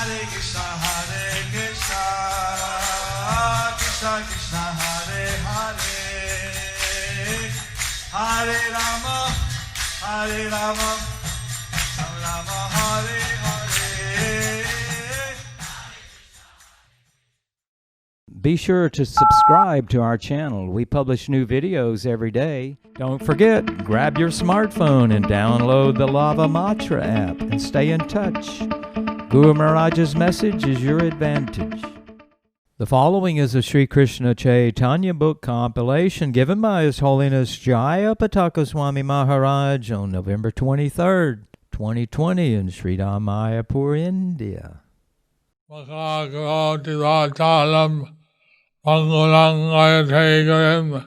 Krishna Krishna Hare Hare Hare Rama Hare Rama Rama Hare Hare. Be sure to subscribe to our channel. We publish new videos every day. Don't forget, grab your smartphone and download the Lava Matra app and stay in touch. Guru Maharaj's message is your advantage. The following is a Sri Krishna Chaitanya book compilation given by His Holiness Jaya Pataka Swami Maharaj on November 23rd, 2020 in Sri Mayapur, India. Makakarativachalam Pangulang Ayathegaram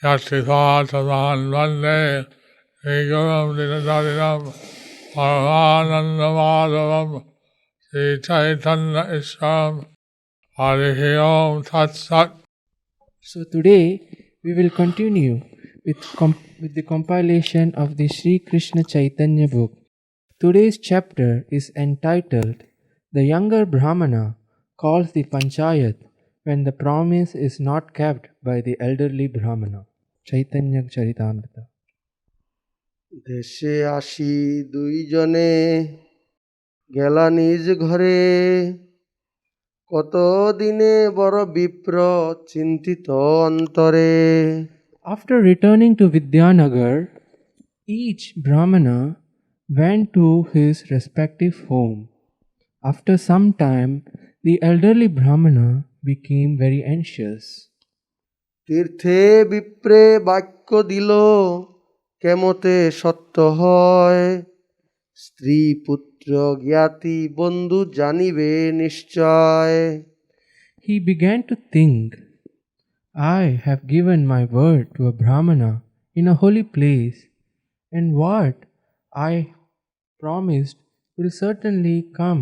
Yasithatavan Vande Egaram Dinadarinam Paramanandamadavam Sri Chaitanya Isram Harihi Om Tat Sat. So today we will continue with the compilation of the Sri Krishna Chaitanya book. Today's chapter is entitled The Younger Brahmana Calls the Panchayat When the Promise is Not Kept by the Elderly Brahmana. Chaitanya Charitamrita. দেশে আসি দুইজনে গেলা নিজ ঘরে কত দিনে বড় বিপ্র চিন্তিত অন্তরে. After returning to Vidyanagar, each Brahmana went to his respective home. After some time, the elderly Brahmana became very anxious. তীর্থে বিপ্রে বাক্য দিল কেমতে সত্য হয়, স্ত্রী পুত্র জ্ঞাতি বন্ধু জানিবে নিশ্চয়. He began to think, I have given my word to a Brahmana in a holy place, and what I promised will certainly come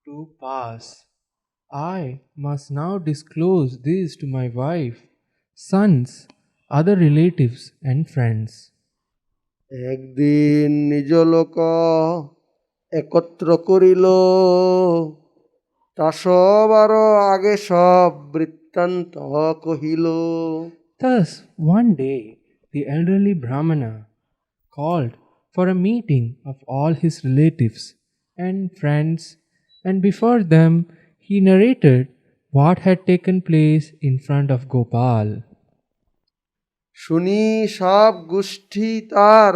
to pass. I must now disclose this to my wife, sons, other relatives and friends. একদিন নিজ লোক একত্র করিল, তা সবার আগে সব বৃত্তান্ত কহিল. Thus, one day, the elderly Brahmana called for a meeting of all his relatives and friends, and before them he narrated what had taken place in front of Gopal. শুনি সব গোষ্ঠী তার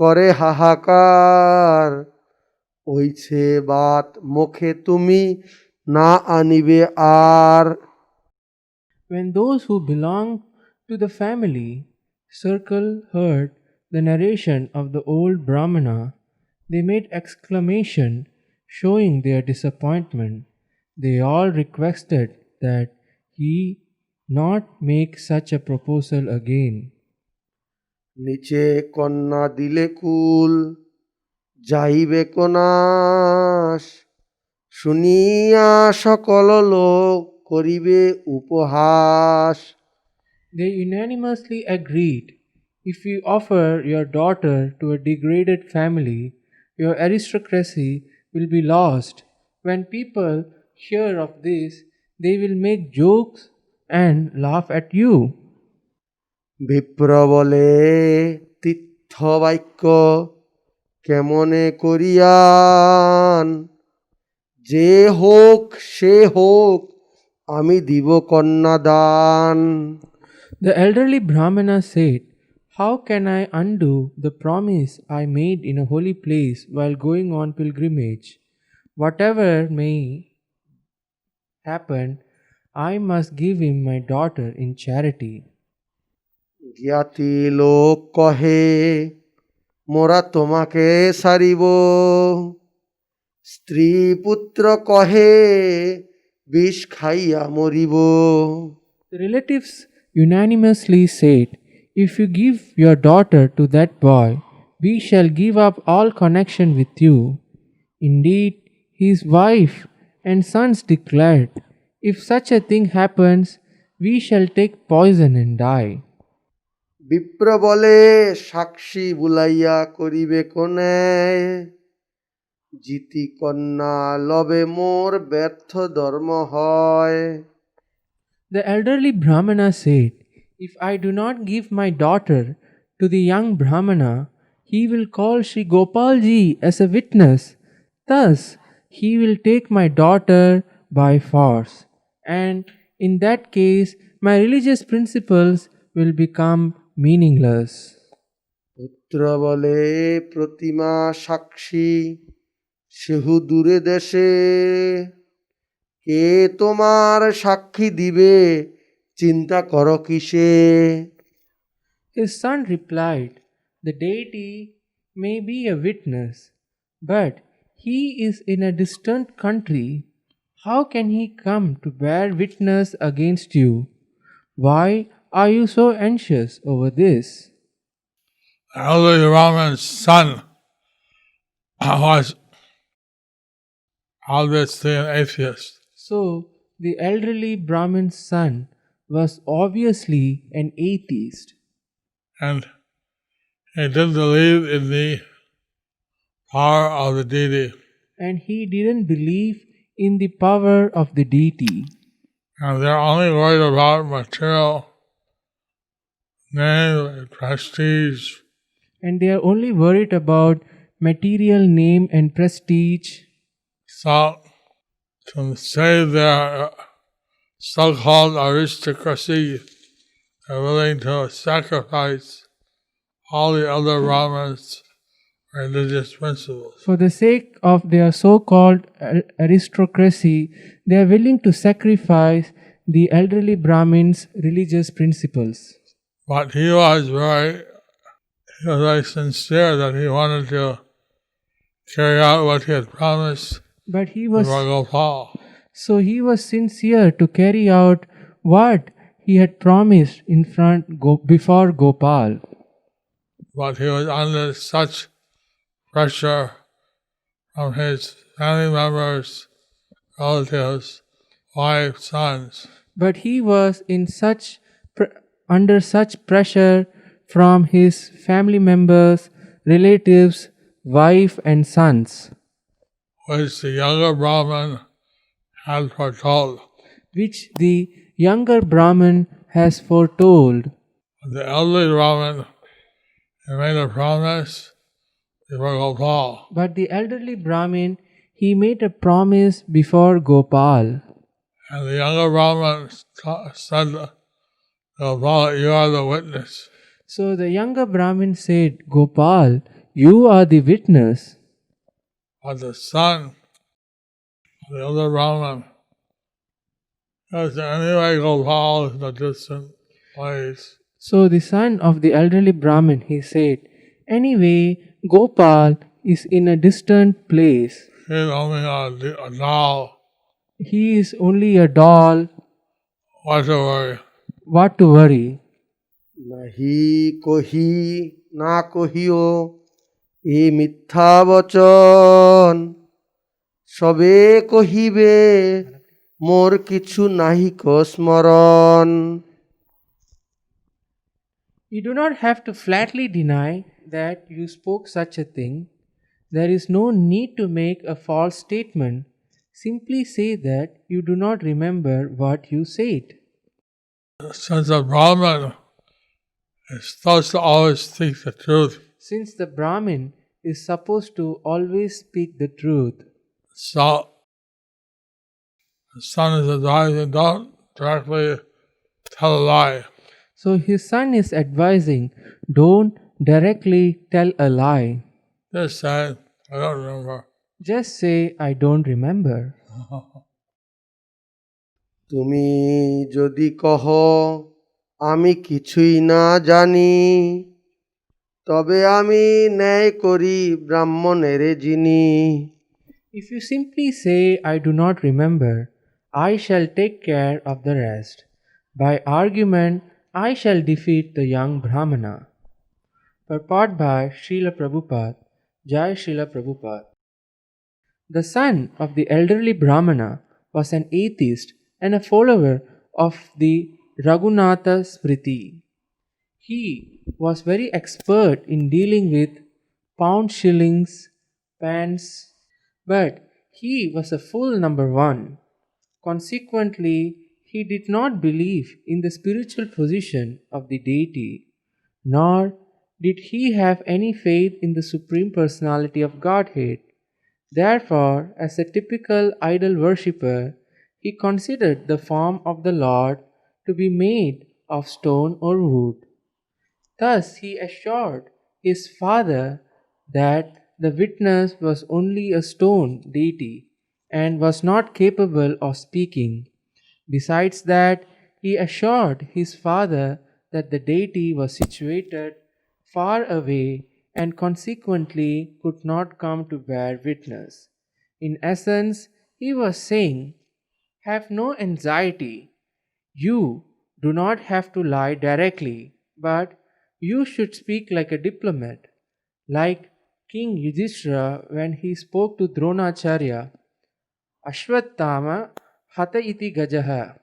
করে হাহাকার, ওইছে বাত মুখে তুমি না আনিবে আর. When those who belonged to the family circle heard the narration of the old Brahmana, they made exclamation showing their disappointment. They all requested that he not make such a proposal again. নিচে কন্যা দিলে কুল যাইবে কোনাস, শুনিয়া সকল লোক করিবে উপহাস. They unanimously agreed, if you offer your daughter to a degraded family, your aristocracy will be lost. When people hear of this, they will make jokes and laugh at you. বিপ্র বলে তীর্থ বাক্য কেমনে করিয়ান, যে হোক সে হোক আমি দিব কন্যা দান. The elderly Brahmana said, how can I undo the promise I made in a holy place while going on pilgrimage? Whatever may happen, I must give him my daughter in charity. জ্ঞাতি লোক কহে মোরা তোমাকে সারিব, স্ত্রী পুত্র কহে বিষ খাইয়া মরিব. The relatives unanimously said, if you give your daughter to that boy, we shall give up all connection with you. Indeed, his wife and sons declared, if such a thing happens, we shall take poison and die. বিপ্র বলে সাক্ষী বুলাইয়া করিবে কোনে, জিতি কন্যা লবে মোর ব্যর্থ ধর্ম হয়। The elderly Brahmana said, "If I do not give my daughter to the young Brahmana, he will call Sri Gopalji as a witness. Thus, he will take my daughter by force. And in that case, my religious principles will become meaningless." পুত্র বলে প্রতিমা সাক্ষী সেহু দূরে দেশে, কে তোমার সাক্ষী দিবে চিন্তা করো কিসে। His son replied, "The deity may be a witness, but he is in a distant country. How can he come to bear witness against you? Why are you so anxious over this?" The elderly Brahman's son was obviously an atheist, So, the elderly Brahmin's son was obviously an atheist, and he didn't believe in the power of the deity. and he didn't believe in the power of the deity. And they're only worried about material name, prestige, And they are only worried about material name and prestige. so to save their so-called aristocracy, they're willing to sacrifice all the other Brahmins' religious principles. For the sake of their so called aristocracy, they are willing to sacrifice the elderly Brahmins' religious principles. But he was very sincere that he wanted to carry out what he had promised But he to was Gopal. so he was sincere to carry out what he had promised before Gopal. But he was under such pressure from his family members, relatives, wives, sons, But he was under such pressure from his family members, relatives, wife, and sons, which the younger Brahman had foretold. which the younger Brahmin has foretold. The elderly Brahman he made a promise before Gopal, But the elderly Brahmin, he made a promise before Gopal. and the younger Brahman said to Gopal, "You are the witness." So the younger Brahmin said, "Gopal, you are the witness." But the son of the elder Brahman says, "Anyway, Gopal is in a distant place." So the son of the elderly Brahmin, he said, "Anyway, Gopal is in a distant place. He is only a doll. He is only a doll. What to worry?" What to worry?" নাহি কহি না কহিও এ মিথ্যা বচন, সবে কহিবে মোর কিছু নাহিক স্মরণ। You do not have to flatly deny that you spoke such a thing. There is no need to make a false statement. Simply say that you do not remember what you said. Since a Brahman is supposed to always speak the truth, Since the Brahmin is supposed to always speak the truth, so the son is advising, don't directly tell a lie. so his son is advising, don't directly tell a lie. Just say, "I don't remember." Just say, "I don't remember." তুমি যদি কহ আমি কিছুই না জানি, তবে আমি ন্যায় করি ব্রাহ্মণের যিনি। If you simply say, "I do not remember," I shall take care of the rest. By argument, I shall defeat the young Brahmana. Purport by Srila Prabhupada. Jai Srila Prabhupada. The son of the elderly Brahmana was an atheist and a follower of the Raghunatha Smriti. He was very expert in dealing with pound shillings, pence, but he was a full number one. Consequently, he did not believe in the spiritual position of the deity, nor did he have any faith in the Supreme Personality of Godhead. Therefore, as a typical idol worshipper, he considered the form of the Lord to be made of stone or wood. Thus, he assured his father that the witness was only a stone deity and was not capable of speaking. Besides that, he assured his father that the deity was situated far away and consequently could not come to bear witness. In essence, he was saying, have no anxiety. You do not have to lie directly, but you should speak like a diplomat, like King Yudhishthira when he spoke to Dronacharya, Ashwatthama Hata iti Gajaha.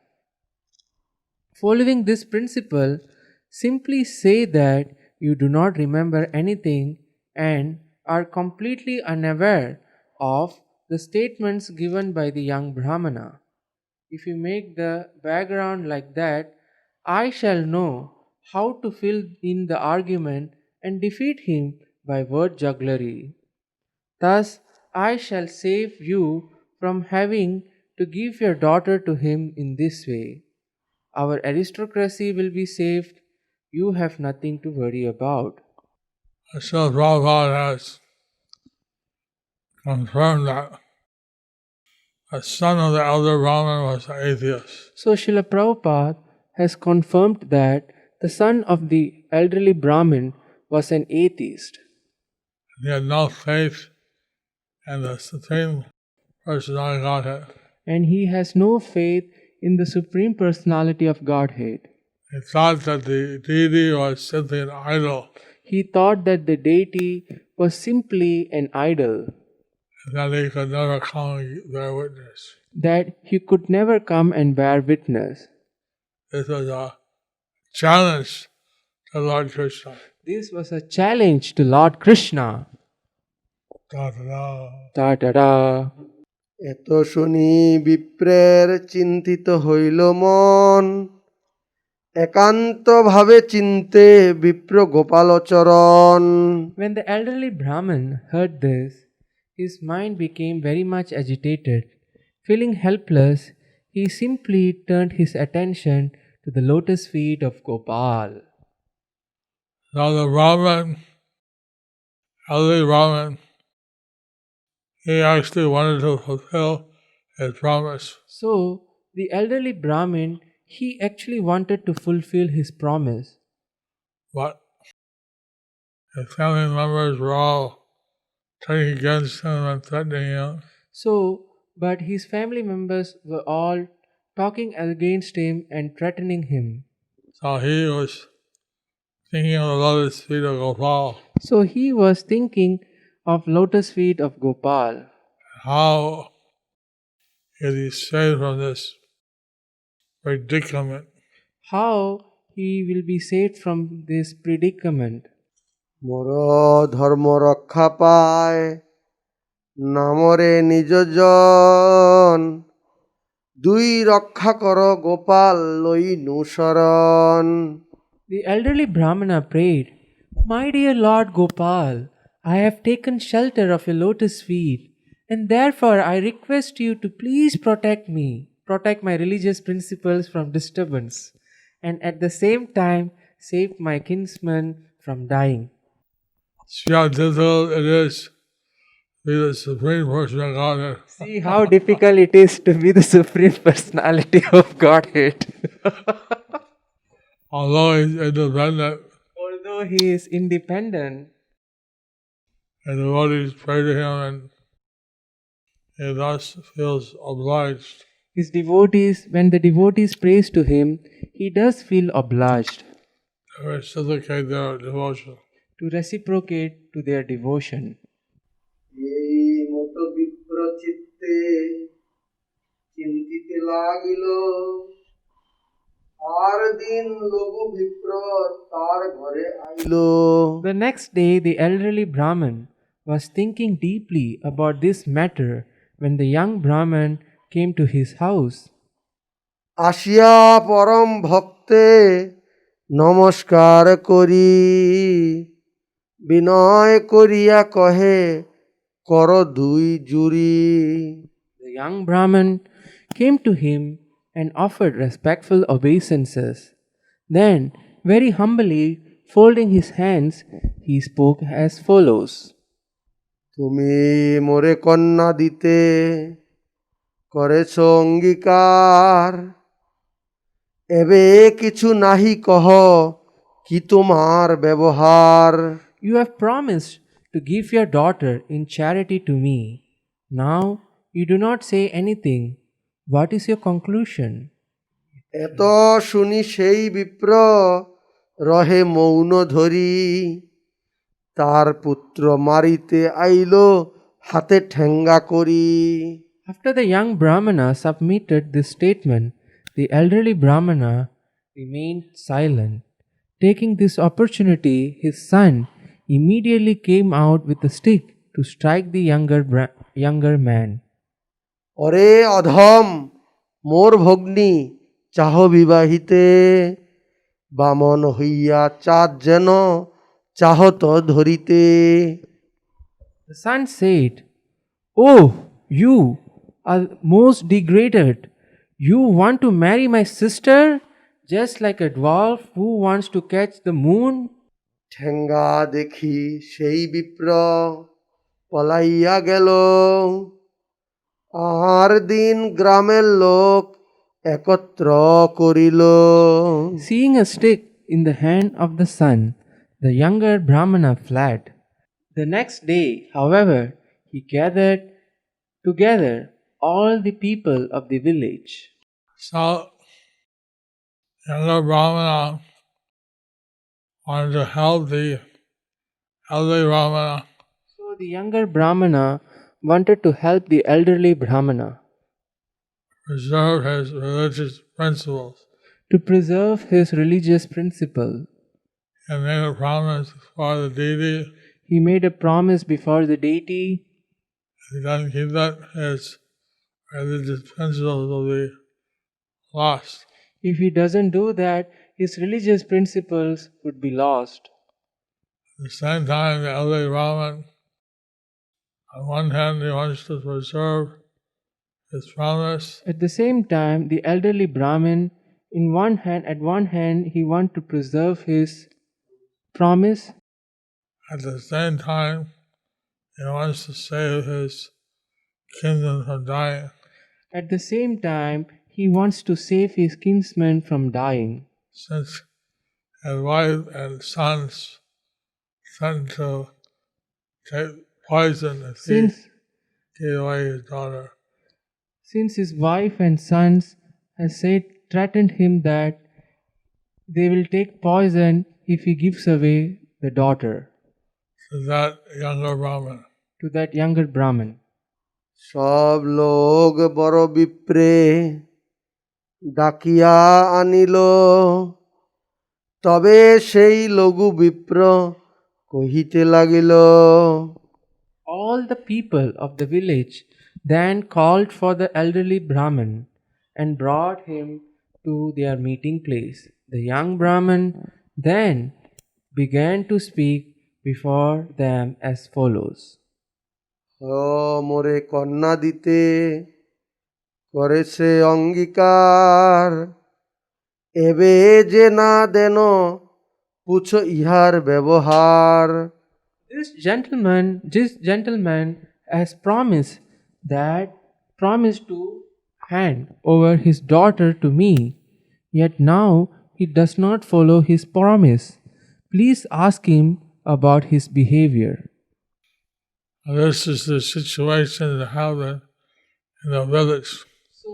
Following this principle, simply say that you do not remember anything and are completely unaware of the statements given by the young Brahmana. If you make the background like that, I shall know how to fill in the argument and defeat him by word jugglery. Thus, I shall save you from having to give your daughter to him in this way. Our aristocracy will be saved. You have nothing to worry about. So Prabhupada has confirmed that the son of the elder Brahmin was an atheist. So Srila Prabhupada has confirmed that the son of the elderly Brahmin was an atheist. He had no faith in the Supreme Personality of Godhead. And he has no faith in the Supreme Personality of Godhead. He thought that the deity was simply an idol, He thought that the deity was simply an idol, and that he could never come and bear witness. that he could never come and bear witness. This was a challenge to Lord Krishna. This was a challenge to Lord Krishna. Da-da-da. Ta-da-da. এত শুনি বিপ্রের চিন্তিত হইল মন, একান্তভাবে চিন্তে বিপ্র গোপালচরণ। When the elderly Brahmin heard this, his mind became very much agitated. Feeling helpless, he simply turned his attention to the lotus feet of Gopal. Now the Brahmin, elderly Brahmin, he actually wanted to fulfill his promise. So, the elderly Brahmin, he actually wanted to fulfill his promise. But his family members were all turning against him and threatening him. So, but his family members were all talking against him and threatening him. So he was thinking of the lotus feet of Gopal. So he was thinking of lotus feet of Gopal. How is he saved from this predicament? How he will be saved from this predicament. মোর ধর্ম রক্ষা পায় নামরে নিজজন, দুই রক্ষা কর গোপাল লইনু শরণ। The elderly Brahmana prayed, My dear Lord Gopal, I have taken shelter of your lotus feet, and therefore I request you to please protect my religious principles from disturbance, and at the same time save my kinsman from dying. See how difficult it is to be the Supreme Person of Godhead. See how difficult it is to be the Supreme Personality of Godhead. Although he's independent, Although he is independent, and the devotees pray to him, and he thus feels obliged. his devotees, when the devotees praise to him, he does feel obliged To reciprocate their devotion. to reciprocate to their devotion. এই মতো বিপ্র চিত্তে চিন্তিতে লাগিল, আর দিন লঘু বিপ্র তার ঘরে আইল। The next day, the elderly Brahmin was thinking deeply about this matter when the young Brahman came to his house. আসিয়া পরম ভক্তে নমস্কার করি বিনয় করিয়া কহে কর দুই জুরি। The young Brahman came to him and offered respectful obeisances. Then, very humbly, folding his hands, he spoke as follows. তুমি মোরে কন্যা দিতে করেছ অঙ্গীকার এবে কিছু নাহি কহ কি তোমার ব্যবহার। You have promised to give your daughter in charity to me. Now, you do not say anything. What is your conclusion? এত শুনি সেই বিপ্র রহে মৌন ধরি তার পুত্র মারিতে আইল হাতে ঠেঙ্গা করি। After the young Brahmana submitted this statement, the elderly Brahmana remained silent. Taking this opportunity, his son immediately came out with a stick to strike the younger man. অরে অধম মোর ভগ্নী চাহ বিবাহিতে বামন হইয়া চাঁদ যেন চাহত ধরিতে। The son said, "Oh, you are most degraded. You want to marry my sister just like a dwarf who wants to catch the moon?" ঠেঙ্গা দেখি সেই বিপ্র পলাইয়া গেল আর দিন গ্রামের লোক একত্র করিল। Seeing a stick in the hand of the son, the younger Brahmana fled. The next day, however, he gathered together all the people of the village. So, younger Brahmana wanted to help the elderly Brahmana So the younger Brahmana wanted to help the elderly Brahmana preserve his religious principles to preserve his religious principle. and made a promise for the deity. He made a promise before the deity. If he doesn't keep that, his religious principles will be lost. If he doesn't do that, his religious principles would be lost. At the same time, the elderly Brahman, on one hand, he wants to preserve his promise. At the same time, the elderly Brahmin, at one hand, he wants to preserve his promise. At the same time, he wants to save his kingdom from dying. At the same time, he wants to save his kinsmen from dying. Since his wife and sons threatened to take poison if he Since, gave away his daughter. since his wife and sons threatened him that they will take poison if he gives away the daughter To that younger Brahman. to that younger Brahmin. সব লোক বড় বিপ্রে ডাকিয়া আনিল তবে সেই লঘু বিপ্র কহিতে লাগিল। All the people of the village then called for the elderly Brahmin and brought him to their meeting place. The young Brahmin then began to speak before them as follows. মোরে কন্যা দিতে করেছে অঙ্গীকার এবে যে না দেন পুছো ইহার ব্যবহার। This gentleman has promised to hand over his daughter to me, yet now he does not follow his promise. Please ask him about his behavior. This is the situation that happened in the village. So,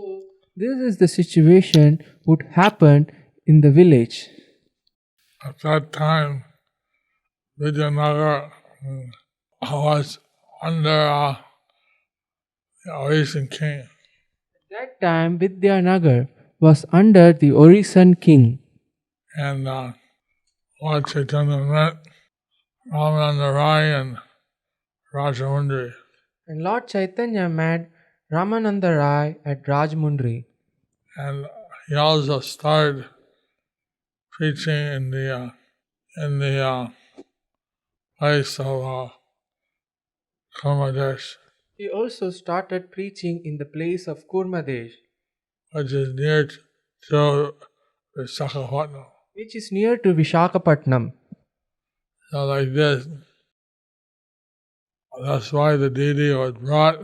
this is the situation would happen in the village. At that time, Vidyanagar was under the Orisian king. At that time, Vidyanagar was under the Orisan king. And Lord Chaitanya met Ramananda Rai and Rajamundry. And Lord Chaitanya met Ramananda Rai at Rajmundry. And he also started preaching in the place of Karmadesh, He also started preaching in the place of Kurmadesh, which is near to Visakhapatnam. which is near to Vishakhapatnam. So like this, that's why the deity was brought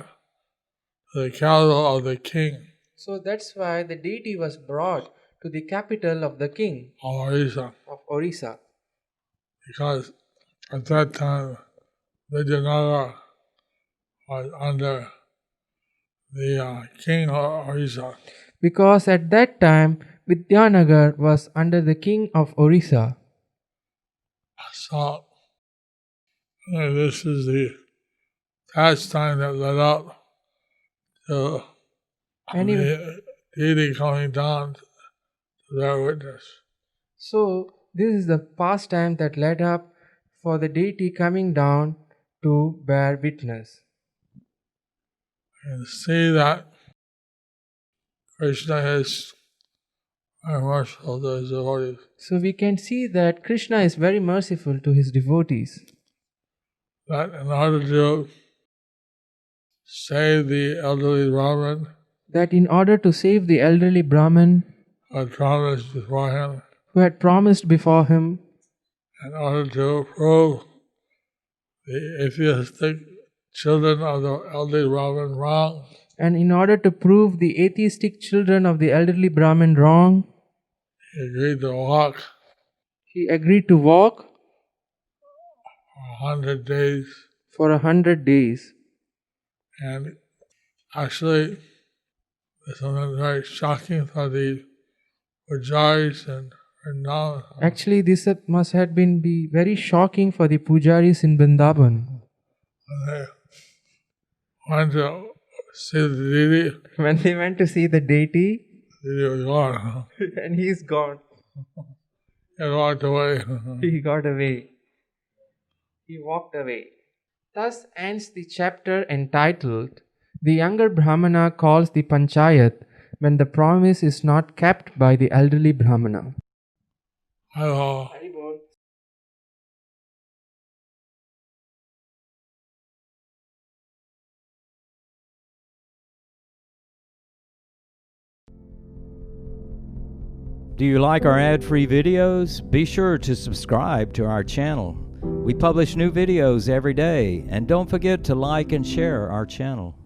to the capital of the king So that's why the deity was brought to the capital of the king of Orissa, of Orissa. because at that time Vijayanagara was under the king of Orissa. Because at that time Vidyanagar was under the king of Orissa. So this is the pastime that led up to Anyway, the deity coming down to their witness. so this is the pastime that led up for the deity coming down to bear witness. And see that Krishna is very merciful to his devotees. So we can see that Krishna is very merciful to his devotees. That in order to save the elderly Brahmin That in order to save the elderly Brahmin who had promised before him, who had promised before him, in order to prove the atheistic children of the elderly Brahmin wrong, and in order to prove the atheistic children of the elderly Brahmin wrong, he agreed to walk he agreed to walk for 100 days. for 100 days. And actually, this was very shocking for the pujaris and Vrindavan. Actually, this must have been be very shocking for the pujaris in Vrindavan. When they went to see the deity, When they went to see the deity, the deity was gone. and he's gone. He walked away. He got away. He walked away. Thus ends the chapter entitled The Younger Brahmana Calls the Panchayat When the Promise is Not Kept by the Elderly Brahmana. Hello. Do you like our ad-free videos? Be sure to subscribe to our channel. We publish new videos every day, and don't forget to like and share our channel.